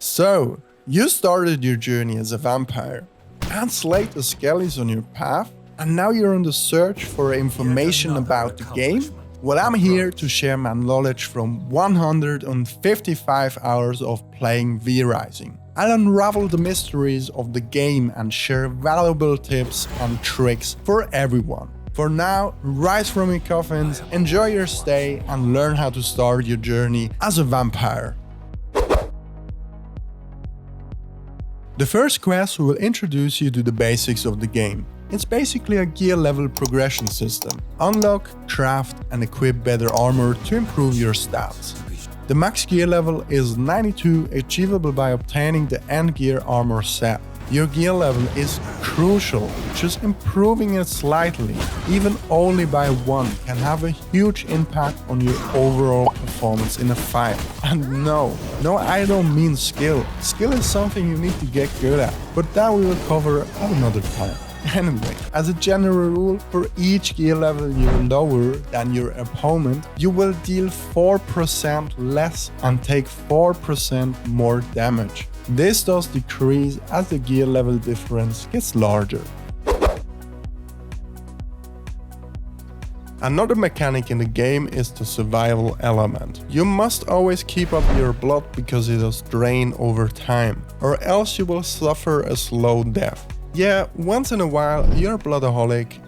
So, you started your journey as a vampire and slayed the skellies on your path, and now you're on the search for information about the game? Well, I'm here to share my knowledge from 155 hours of playing V Rising. I'll unravel the mysteries of the game and share valuable tips and tricks for everyone. For now, rise from your coffins, enjoy your stay, and learn how to start your journey as a vampire. The first quest will introduce you to the basics of the game. It's basically a gear level progression system. Unlock, craft, and equip better armor to improve your stats. The max gear level is 92, achievable by obtaining the end gear armor set. Your gear level is crucial, just improving it slightly, even only by 1, can have a huge impact on your overall performance in a fight. And no, I don't mean skill. Skill is something you need to get good at, but that we will cover at another time. Anyway, as a general rule, for each gear level you're lower than your opponent, you will deal 4% less and take 4% more damage. This does decrease as the gear level difference gets larger. Another mechanic in the game is the survival element. You must always keep up your blood because it does drain over time, or else you will suffer a slow death. Yeah, once in a while your bloodaholic,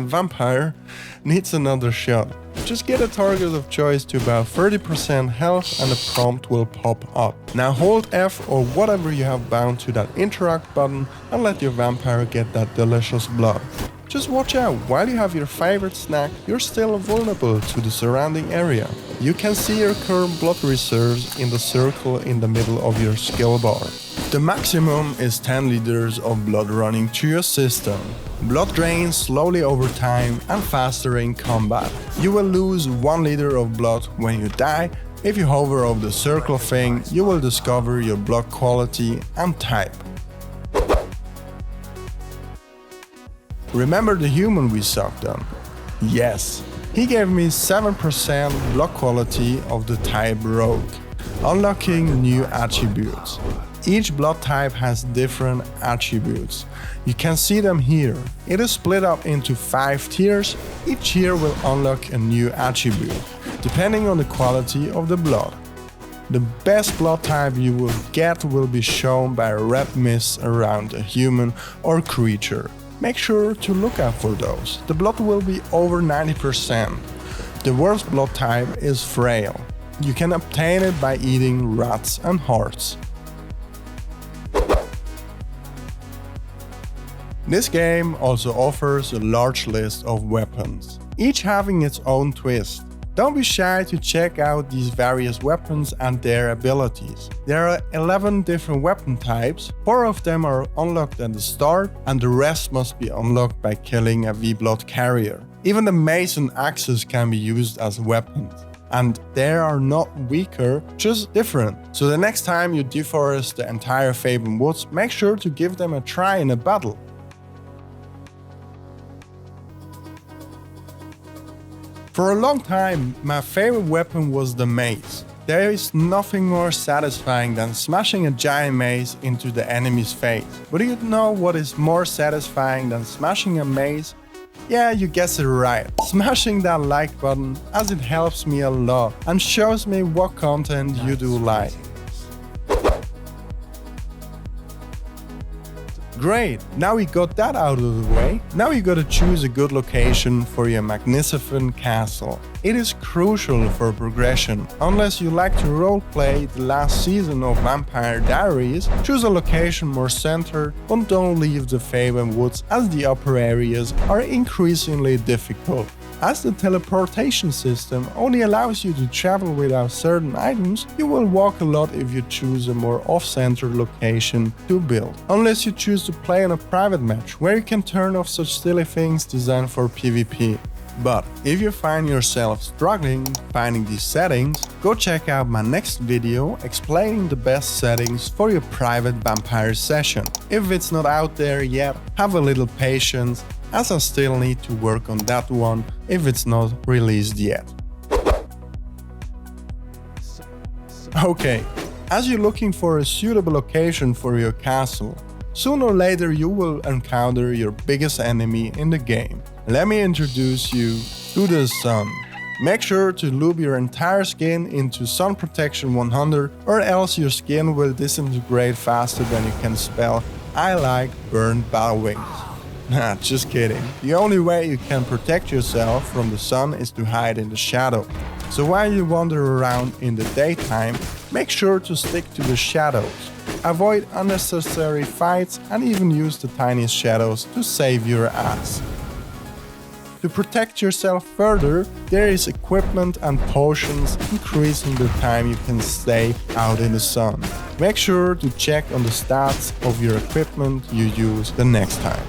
vampire, needs another shot. Just get a target of choice to about 30% health and a prompt will pop up. Now hold F or whatever you have bound to that interact button and let your vampire get that delicious blood. Just watch out, while you have your favorite snack, you're still vulnerable to the surrounding area. You can see your current blood reserves in the circle in the middle of your skill bar. The maximum is 10 liters of blood running through your system. Blood drains slowly over time and faster in combat. You will lose 1 liter of blood when you die. If you hover over the circle thing, you will discover your blood quality and type. Remember the human we sucked on? Yes, he gave me 7% blood quality of the type Rogue, unlocking new attributes. Each blood type has different attributes. You can see them here. It is split up into 5 tiers. Each tier will unlock a new attribute, depending on the quality of the blood. The best blood type you will get will be shown by a red mist around a human or creature. Make sure to look out for those. The blood will be over 90%. The worst blood type is frail. You can obtain it by eating rats and hearts. This game also offers a large list of weapons, each having its own twist. Don't be shy to check out these various weapons and their abilities. There are 11 different weapon types, 4 of them are unlocked at the start and the rest must be unlocked by killing a V-Blood carrier. Even the mace and axes can be used as weapons. And they are not weaker, just different. So the next time you deforest the entire Fabled Woods, make sure to give them a try in a battle. For a long time, my favorite weapon was the mace. There is nothing more satisfying than smashing a giant mace into the enemy's face. But do you know what is more satisfying than smashing a mace? Yeah, you guessed it right. Smashing that like button, as it helps me a lot and shows me what content you do like. Great, now we got that out of the way. Now you gotta choose a good location for your magnificent castle. It is crucial for progression. Unless you like to roleplay the last season of Vampire Diaries, choose a location more centered, but don't leave the Fabled Woods as the upper areas are increasingly difficult. As the teleportation system only allows you to travel without certain items, you will walk a lot if you choose a more off-center location to build. Unless you choose to play in a private match, where you can turn off such silly things designed for PvP. But if you find yourself struggling finding these settings, go check out my next video explaining the best settings for your private vampire session. If it's not out there yet, have a little patience, as I still need to work on that one if it's not released yet. Okay, As you're looking for a suitable location for your castle, sooner or later you will encounter your biggest enemy in the game. Let me introduce you to the sun. Make sure to lube your entire skin into Sun Protection 100 or else your skin will disintegrate faster than you can spell I like burned bat wings. Nah, just kidding. The only way you can protect yourself from the sun is to hide in the shadow. So while you wander around in the daytime, make sure to stick to the shadows. Avoid unnecessary fights and even use the tiniest shadows to save your ass. To protect yourself further, there is equipment and potions increasing the time you can stay out in the sun. Make sure to check on the stats of your equipment you use the next time.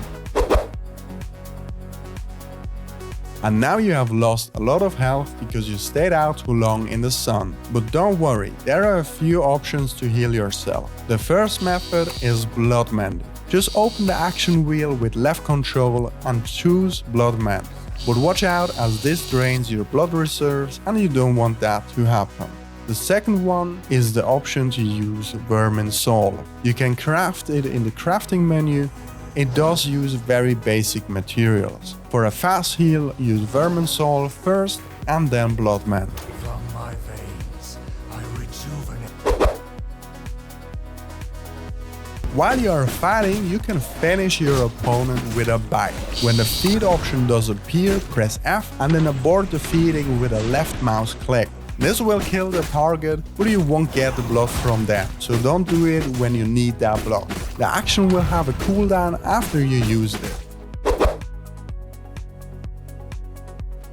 And now you have lost a lot of health because you stayed out too long in the sun. But don't worry, there are a few options to heal yourself. The first method is blood mending. Just open the action wheel with left control and choose blood mend. But watch out as this drains your blood reserves and you don't want that to happen. The second one is the option to use Vermin Soul. You can craft it in the crafting menu. It does use very basic materials. For a fast heal, use Vermin Soul first and then Blood Mend. From my veins, I rejuvenate. While you are fighting, you can finish your opponent with a bite. When the feed option does appear, press F and then abort the feeding with a left mouse click. This will kill the target, but you won't get the blood from them, so don't do it when you need that blood. The action will have a cooldown after you used it.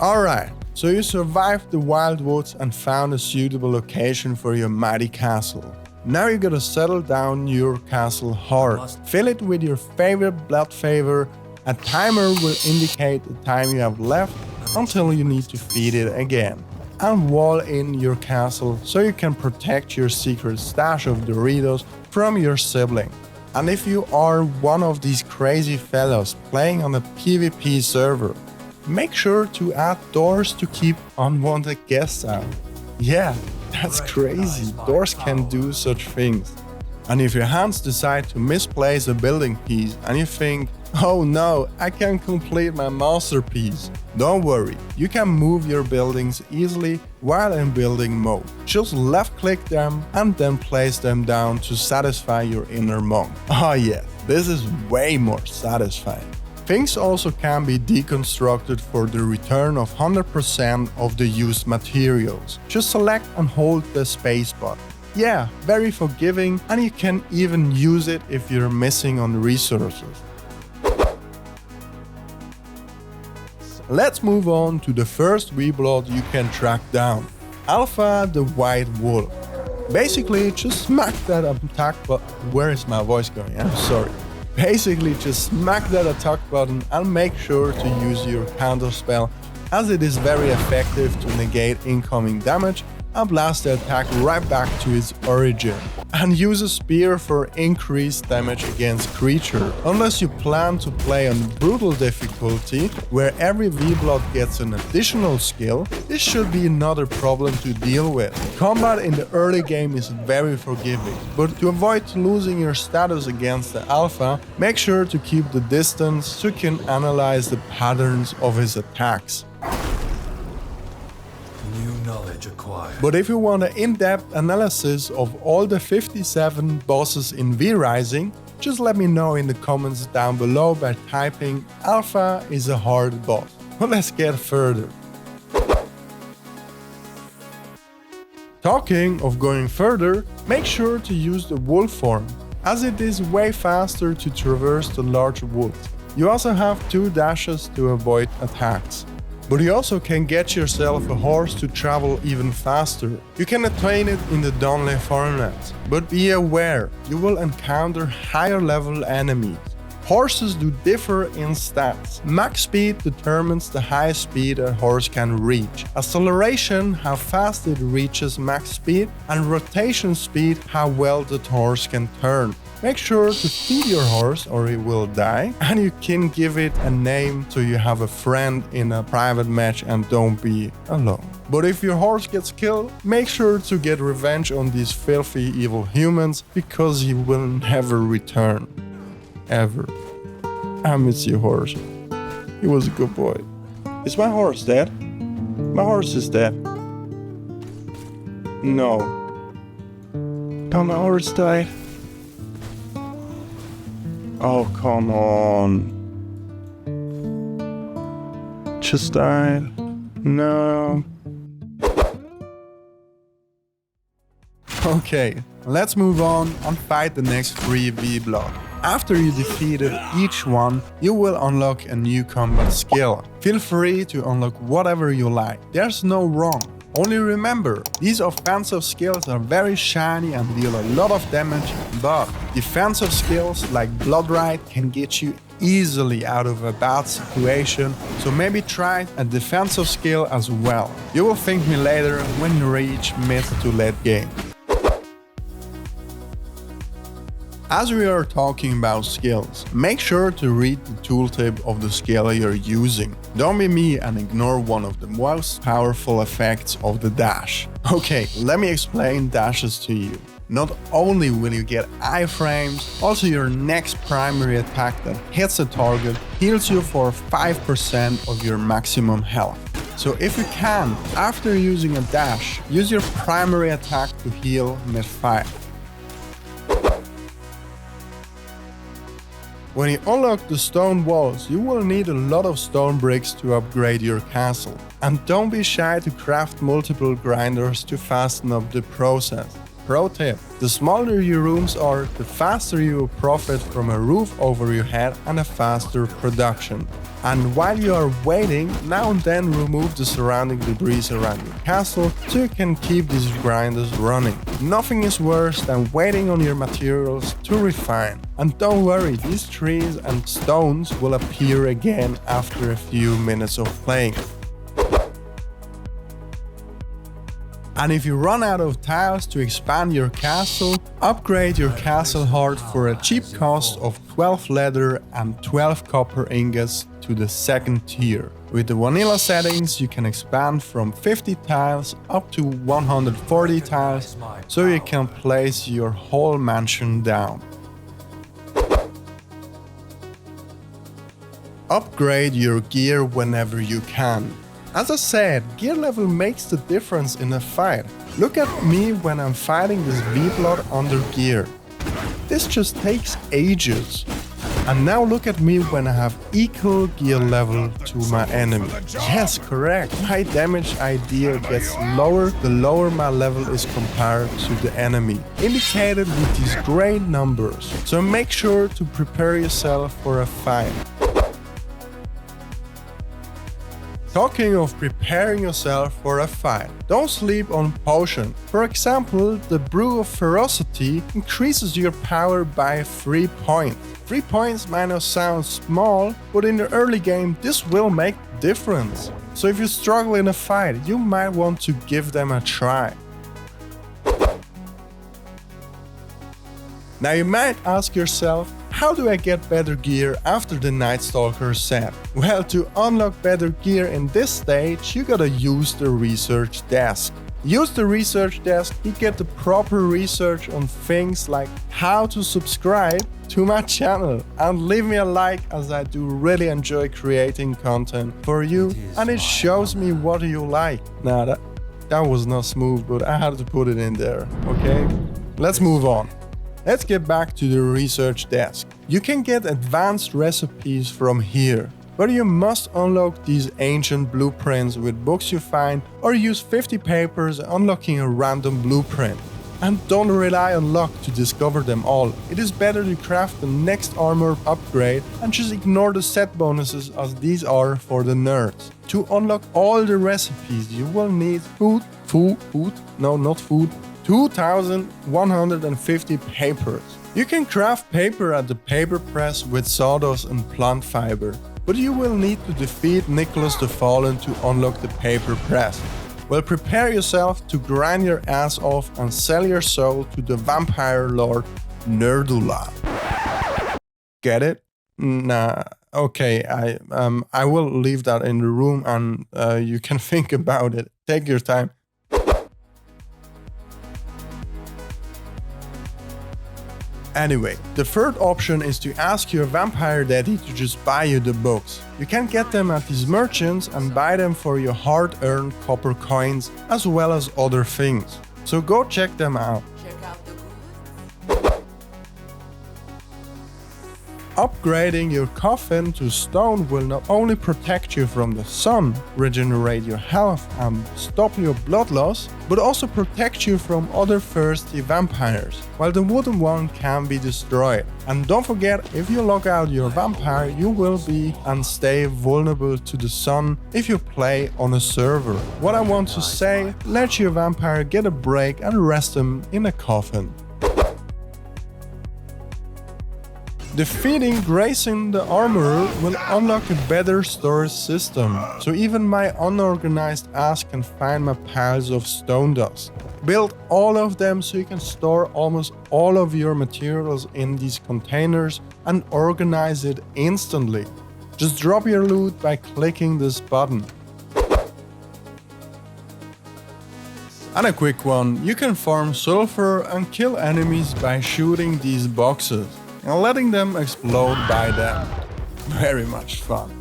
Alright, so you survived the wild woods and found a suitable location for your mighty castle. Now you gotta settle down your castle hard. Fill it with your favorite blood favor. A timer will indicate the time you have left until you need to feed it again. And wall in your castle so you can protect your secret stash of Doritos from your sibling. And if you are one of these crazy fellows playing on a PvP server, make sure to add doors to keep unwanted guests out. Yeah, that's crazy, doors can do such things. And if your hands decide to misplace a building piece and you think, oh no, I can't complete my masterpiece. Don't worry, you can move your buildings easily while in building mode. Just left click them and then place them down to satisfy your inner monk. Oh yeah, this is way more satisfying. Things also can be deconstructed for the return of 100% of the used materials. Just select and hold the spacebar. Yeah, very forgiving, and you can even use it if you're missing on resources. Let's move on to the first V-Blood you can track down. Alpha the White Wolf. Basically, just smack that attack button. Where is my voice going? I'm sorry. Basically, just smack that attack button and make sure to use your counter spell, as it is very effective to negate incoming damage and blast the attack right back to its origin. And use a spear for increased damage against creature. Unless you plan to play on brutal difficulty, where every V-Blood gets an additional skill, this should be another problem to deal with. Combat in the early game is very forgiving, but to avoid losing your status against the alpha, make sure to keep the distance so you can analyze the patterns of his attacks. Knowledge acquired. But if you want an in-depth analysis of all the 57 bosses in V Rising, just let me know in the comments down below by typing Alpha is a hard boss. But let's get further. Talking of going further, make sure to use the wolf form, as it is way faster to traverse the large woods. You also have 2 dashes to avoid attacks. But you also can get yourself a horse to travel even faster. You can attain it in the Dunley Forest, but be aware, you will encounter higher level enemies. Horses do differ in stats. Max speed determines the highest speed a horse can reach. Acceleration, how fast it reaches max speed, and rotation speed, how well the horse can turn. Make sure to feed your horse or it will die, and you can give it a name so you have a friend in a private match and don't be alone. But if your horse gets killed, make sure to get revenge on these filthy evil humans because he will never return. Ever. I miss you, horse. He was a good boy. Is my horse dead? My horse is dead. No. Oh, my horse died. Oh, come on. Just died. No. Okay, let's move on and fight the next 3 V-Blood. After you defeated each one, you will unlock a new combat skill. Feel free to unlock whatever you like. There's no wrong. Only remember, these offensive skills are very shiny and deal a lot of damage, but defensive skills like Blood Rite can get you easily out of a bad situation, so maybe try a defensive skill as well. You will thank me later when you reach mid to late game. As we are talking about skills, make sure to read the tooltip of the skill you're using. Don't be me and ignore one of the most powerful effects of the dash. Okay, let me explain dashes to you. Not only will you get iframes, also your next primary attack that hits a target heals you for 5% of your maximum health. So if you can, after using a dash, use your primary attack to heal mid-fight. When you unlock the stone walls, you will need a lot of stone bricks to upgrade your castle. And don't be shy to craft multiple grinders to fasten up the process. Pro tip: the smaller your rooms are, the faster you will profit from a roof over your head and a faster production. And while you are waiting, now and then remove the surrounding debris around your castle so you can keep these grinders running. Nothing is worse than waiting on your materials to refine. And don't worry, these trees and stones will appear again after a few minutes of playing. And if you run out of tiles to expand your castle, upgrade your castle heart for a cheap cost of 12 leather and 12 copper ingots to the second tier. With the vanilla settings, you can expand from 50 tiles up to 140 tiles, so you can place your whole mansion down. Upgrade your gear whenever you can. As I said, gear level makes the difference in a fight. Look at me when I'm fighting this V-Blood under gear. This just takes ages. And now look at me when I have equal gear level to my enemy. Yes, correct. My damage idea gets lower the lower my level is compared to the enemy, indicated with these gray numbers. So make sure to prepare yourself for a fight. Talking of preparing yourself for a fight, don't sleep on potion. For example, the Brew of Ferocity increases your power by 3 points. 3 points might not sound small, but in the early game this will make a difference. So if you struggle in a fight, you might want to give them a try. Now you might ask yourself, how do I get better gear after the Night Stalker set? Well, to unlock better gear in this stage, you gotta use the research desk. Use the research desk to get the proper research on things like how to subscribe to my channel and leave me a like, as I do really enjoy creating content for you and it shows me what you like. Now that was not smooth, but I had to put it in there, okay? Let's move on. Let's get back to the research desk. You can get advanced recipes from here, but you must unlock these ancient blueprints with books you find or use 50 papers unlocking a random blueprint. And don't rely on luck to discover them all. It is better to craft the next armor upgrade and just ignore the set bonuses, as these are for the nerds. To unlock all the recipes you will need food, 2,150 papers. You can craft paper at the paper press with sawdust and plant fiber, but you will need to defeat Nicholas the Fallen to unlock the paper press. Well, prepare yourself to grind your ass off and sell your soul to the vampire lord Nerdula. Get it? Nah. Okay, I will leave that in the room and you can think about it. Take your time. Anyway, the third option is to ask your vampire daddy to just buy you the books. You can get them at these merchants and buy them for your hard-earned copper coins as well as other things. So go check them out. Upgrading your coffin to stone will not only protect you from the sun, regenerate your health and stop your blood loss, but also protect you from other thirsty vampires, while the wooden one can be destroyed. And don't forget, if you lock out your vampire, you will be and stay vulnerable to the sun if you play on a server. What I want to say, let your vampire get a break and rest him in a coffin. Defeating Grayson the Armorer will unlock a better storage system, so even my unorganized ass can find my piles of stone dust. Build all of them so you can store almost all of your materials in these containers and organize it instantly. Just drop your loot by clicking this button. And a quick one, you can farm sulfur and kill enemies by shooting these boxes and letting them explode by them. Very much fun.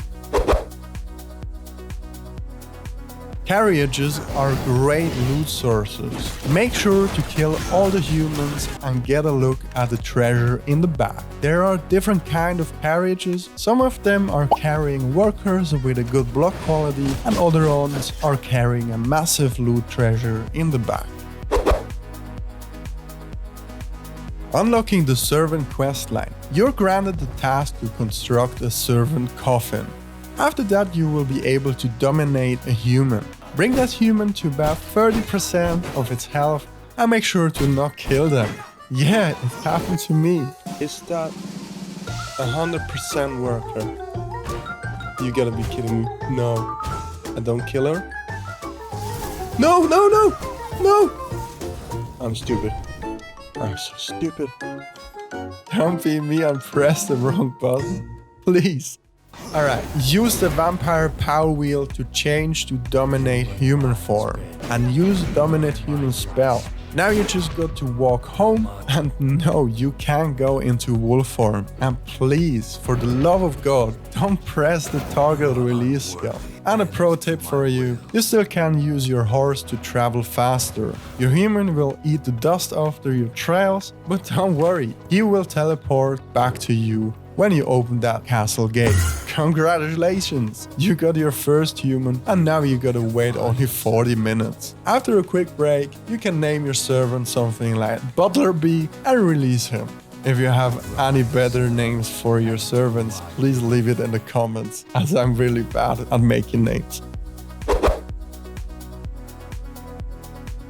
Carriages are great loot sources. Make sure to kill all the humans and get a look at the treasure in the back. There are different kinds of carriages. Some of them are carrying workers with a good block quality and other ones are carrying a massive loot treasure in the back. Unlocking the servant questline. You're granted the task to construct a servant coffin. After that, you will be able to dominate a human. Bring that human to about 30% of its health and make sure to not kill them. Yeah, it happened to me. Is that 100% worker? You gotta be kidding me. No. I don't kill her? No! I'm stupid. I'm so stupid. Don't be me and press the wrong button. Please. Alright, use the vampire power wheel to change to dominate human form. And use dominate human spell. Now you just got to walk home and no, you can't go into wolf form. And please, for the love of God, don't press the toggle release skill. And a pro tip for you, you still can use your horse to travel faster. Your human will eat the dust after your trails, but don't worry, he will teleport back to you when you open that castle gate. Congratulations! You got your first human and now you gotta wait only 40 minutes. After a quick break, you can name your servant something like Butterbee and release him. If you have any better names for your servants, please leave it in the comments, as I'm really bad at making names.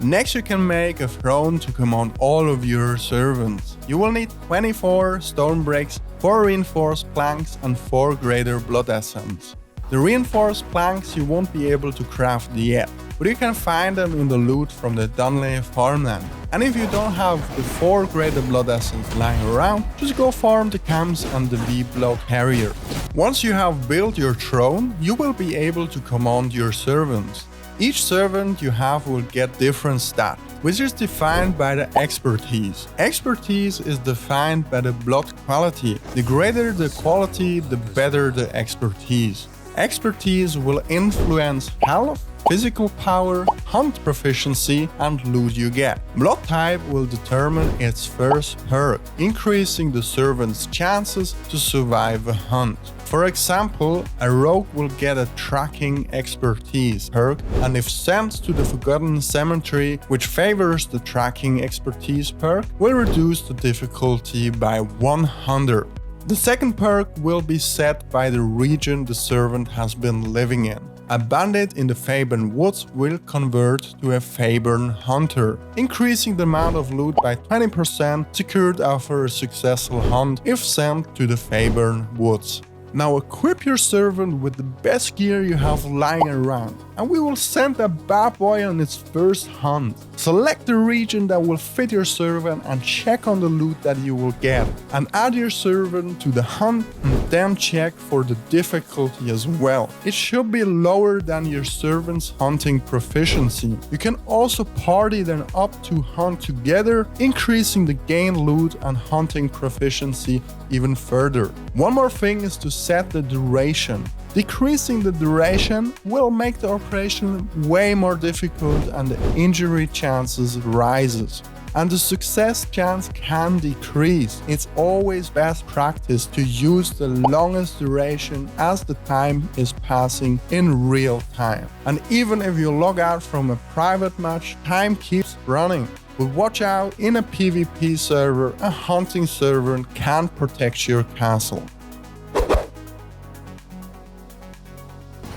Next, you can make a throne to command all of your servants. You will need 24 stone bricks, 4 reinforced planks and 4 greater blood essence. The reinforced planks you won't be able to craft yet, but you can find them in the loot from the Dunley farmland. And if you don't have the 4 greater blood essence lying around, just go farm the camps and the V-block carrier. Once you have built your throne, you will be able to command your servants. Each servant you have will get different stats, which is defined by the expertise. Expertise is defined by the blood quality. The greater the quality, the better the expertise. Expertise will influence health, physical power, hunt proficiency, and loot you get. Blood type will determine its first perk, increasing the servant's chances to survive a hunt. For example, a rogue will get a tracking expertise perk, and if sent to the Forgotten Cemetery, which favors the tracking expertise perk, will reduce the difficulty by 100. The second perk will be set by the region the servant has been living in. A bandit in the Faburn Woods will convert to a Faburn Hunter, increasing the amount of loot by 20% secured after a successful hunt if sent to the Faburn Woods. Now equip your servant with the best gear you have lying around, and we will send a bad boy on its first hunt. Select the region that will fit your servant and check on the loot that you will get, and add your servant to the hunt and then check for the difficulty as well. It should be lower than your servant's hunting proficiency. You can also party them up to hunt together, increasing the gain loot and hunting proficiency even further. One more thing is to set the duration. Decreasing the duration will make the operation way more difficult and the injury chances rises. And the success chance can decrease. It's always best practice to use the longest duration as the time is passing in real time. And even if you log out from a private match, time keeps running. But watch out, in a PvP server, a hunting servant can protect your castle.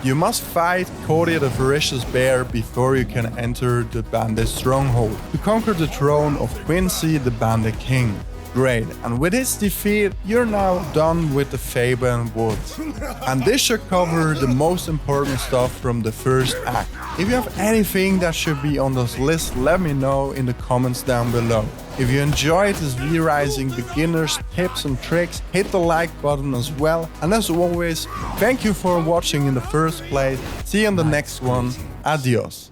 You must fight Cody the Ferocious Bear before you can enter the bandit stronghold to conquer the throne of Quincy the Bandit King. Great, and with his defeat, you're now done with the Faburn Woods. And this should cover the most important stuff from the first act. If you have anything that should be on this list, let me know in the comments down below. If you enjoyed this V Rising beginners tips and tricks, hit the like button as well. And as always, thank you for watching in the first place. See you in the next one. Adios.